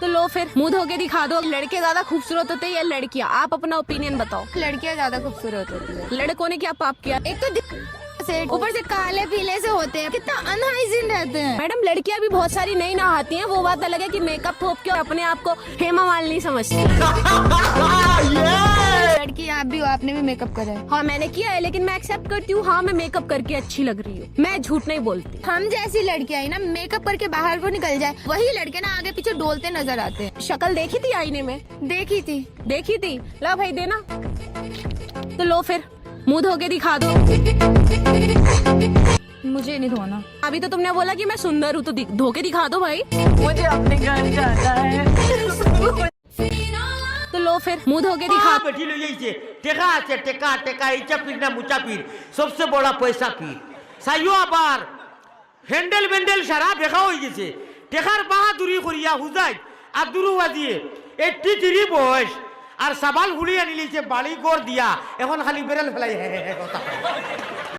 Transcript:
तो लो फिर मुंह धो के दिखा दो। लड़के ज्यादा खूबसूरत होते हैं या लड़कियां? आप अपना ओपिनियन बताओ। लड़कियां ज्यादा खूबसूरत होती है। लड़कों ने क्या पाप किया? एक तो ऊपर से काले पीले से होते हैं, कितना अनहाइजीन रहते हैं। मैडम लड़कियां भी बहुत सारी नहीं नहाती हैं, वो बात अलग है कि मेकअप थोप के अपने आप को हेमा मालिनी समझती है। लड़की आप भी हो, आपने भी मेकअप करा है। हाँ मैंने किया है, लेकिन मैं एक्सेप्ट करती हूँ। हाँ मैं मेकअप करके अच्छी लग रही हूँ, मैं झूठ नहीं बोलती। हम जैसी लड़कियां ही ना मेकअप करके बाहर को निकल जाए, वही लड़के ना आगे पीछे डोलते नजर आते हैं। शक्ल देखी थी आईने में? देखी थी। ला भाई देना। तो लो फिर मुंह धो के दिखा दो। मुझे नहीं धोना। अभी तो तुमने बोला कि मैं सुंदर हूँ, तो धो के दिखा दो भाई। मुझे अपने घर जाना है। तो लो फिर मुंह धो के दिखा। বেটি লই আইছে টেকা আছে টেকা টেকা ইচা পীর না মুচা পীর সবচেয়ে বড় পয়সা পীর চাইও আবার হ্যান্ডেল ব্যান্ডেল সারা দেখা হয়ে গেছে টেকার বাহাদুরি করিয়া হুজাই আর দুরু বাজিয়ে 83 বয়স আর সাবাল হুড়িয়া নিলিছে বাড়ি গড় দিয়া এখন খালি বেরেল ফেলাই কথা